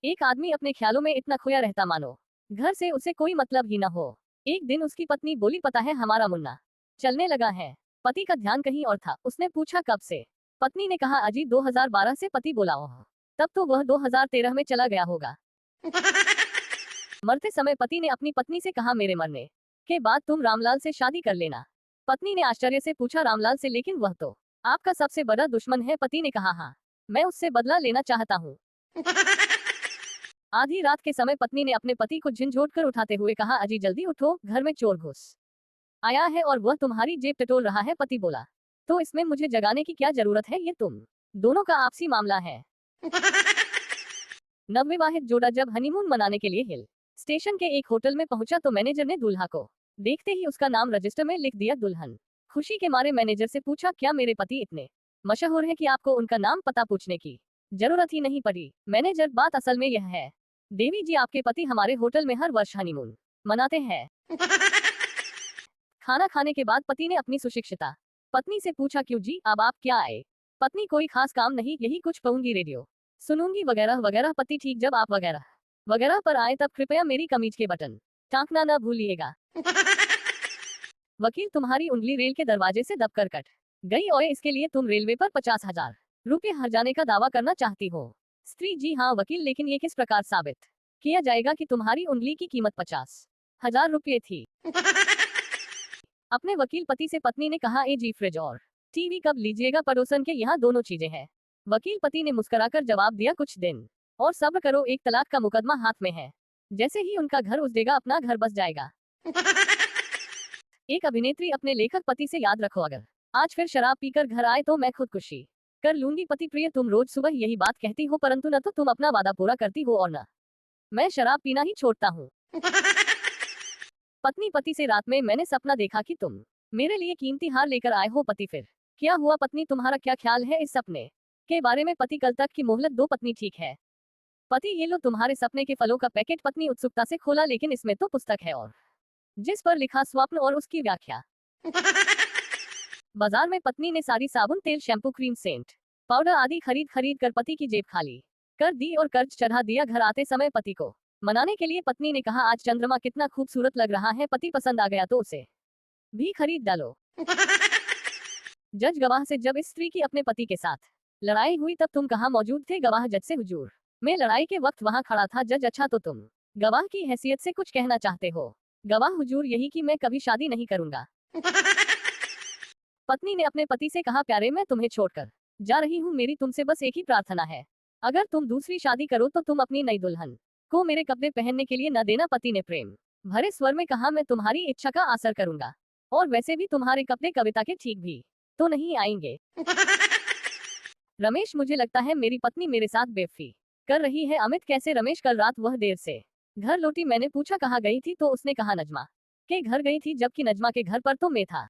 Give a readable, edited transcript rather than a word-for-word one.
एक आदमी अपने ख्यालों में इतना खोया रहता मानो घर से उसे कोई मतलब ही न हो। एक दिन उसकी पत्नी बोली, पता है हमारा मुन्ना चलने लगा है। पति का ध्यान कहीं और था। उसने पूछा, कब से? पत्नी ने कहा, अजी 2012 से। पति बोला, ओह, तब तो वह 2013 में चला गया होगा। मरते समय पति ने अपनी पत्नी से कहा, मेरे मरने के बाद तुम रामलाल से शादी कर लेना। पत्नी ने आश्चर्य से पूछा, रामलाल से? लेकिन वह तो आपका सबसे बड़ा दुश्मन है। पति ने कहा, हाँ, मैं उससे बदला लेना चाहता हूँ। आधी रात के समय पत्नी ने अपने पति को झिंझोट कर उठाते हुए कहा, अजी जल्दी उठो, घर में चोर घुस आया है और वह तुम्हारी जेब टटोल रहा है। पति बोला, तो इसमें मुझे जगाने की क्या जरूरत है, ये तुम दोनों का आपसी मामला है। नवविवाहित जोड़ा जब हनीमून मनाने के लिए हिल स्टेशन के एक होटल में पहुंचा तो मैनेजर ने दूल्हा को देखते ही उसका नाम रजिस्टर में लिख दिया, दुल्हन। खुशी के मारे मैनेजर से पूछा, क्या मेरे पति इतने मशहूर हैं कि आपको उनका नाम पता पूछने की जरूरत ही नहीं पड़ी? मैनेजर, बात असल में यह है देवी जी, आपके पति हमारे होटल में हर वर्ष हनीमून मनाते हैं। खाना खाने के बाद पति ने अपनी सुशिक्षिता पत्नी से पूछा, क्यों जी, अब आप क्या आए? पत्नी, कोई खास काम नहीं, यही कुछ पढ़ूंगी, रेडियो सुनूंगी वगैरह वगैरह। पति, ठीक, जब आप वगैरह वगैरह पर आए तब कृपया मेरी कमीज के बटन टाँकना न भूलिएगा। वकील, तुम्हारी उंगली रेल के दरवाजे से दबकर कट गई और इसके लिए तुम रेलवे पर 50,000 रुपये हर्जाने का दावा करना चाहती हो। स्त्री, जी हाँ वकील, लेकिन ये किस प्रकार साबित किया जाएगा कि तुम्हारी उंगली की कीमत 50,000 रुपये थी? अपने वकील पति से पत्नी ने कहा, ए जी, फ्रिज और टीवी कब लीजिएगा? पड़ोसन के यहाँ दोनों चीजें हैं। वकील, पति ने मुस्कुराकर जवाब दिया, कुछ दिन और सब्र करो, एक तलाक का मुकदमा हाथ में है, जैसे ही उनका घर उजड़ेगा अपना घर बस जाएगा। एक अभिनेत्री अपने लेखक पति से, याद रखो, अगर आज फिर शराब पीकर घर आए तो मैं खुदकुशी कर लूंगी। पति, प्रिय, तुम रोज सुबह यही बात कहती हो, परंतु न तो तुम अपना वादा पूरा करती हो और न मैं शराब पीना ही छोड़ता हूँ। पत्नी पति से, रात में मैंने सपना देखा कि तुम मेरे लिए कीमती हार लेकर आए हो। पति, फिर क्या हुआ? पत्नी, तुम्हारा क्या ख्याल है इस सपने के बारे में? पति, कल तक की मोहलत दो। पत्नी, ठीक है। पति, ये लो तुम्हारे सपने के फलों का पैकेट। पत्नी उत्सुकता से खोला, लेकिन इसमें तो पुस्तक है और जिस पर लिखा स्वप्न और उसकी व्याख्या। बाजार में पत्नी ने सारी साबुन, तेल, शैम्पू, क्रीम, सेंट पाउडर आदि खरीद खरीद कर पति की जेब खाली कर दी और कर्ज चढ़ा दिया। घर आते समय पति को मनाने के लिए पत्नी ने कहा, आज चंद्रमा कितना खूबसूरत लग रहा है। पति, पसंद आ गया तो उसे भी खरीद डालो। जज गवाह से, जब इस स्त्री की अपने पति के साथ लड़ाई हुई तब तुम कहाँ मौजूद थे? गवाह जज से, हुजूर मैं लड़ाई के वक्त वहां खड़ा था। जज, अच्छा, तो तुम गवाह की हैसियत से कुछ कहना चाहते हो? गवाह, हुजूर यही कि मैं कभी शादी नहीं करूंगा। पत्नी ने अपने पति से कहा, प्यारे, मैं तुम्हें छोड़कर जा रही हूँ, मेरी तुमसे बस एक ही प्रार्थना है, अगर तुम दूसरी शादी करो तो तुम अपनी नई दुल्हन को मेरे कपड़े पहनने के लिए न देना। पति ने प्रेम भरे स्वर में कहा, मैं तुम्हारी इच्छा का आसर करूंगा, और वैसे भी तुम्हारे कपड़े कविता के ठीक भी तो नहीं आएंगे। रमेश, मुझे लगता है मेरी पत्नी मेरे साथ बेवफी कर रही है। अमित, कैसे? रमेश, कल रात वह देर से घर लौटी, मैंने पूछा कहाँ गई थी तो उसने कहा नजमा के घर गई थी, जबकि नजमा के घर पर तो मैं था।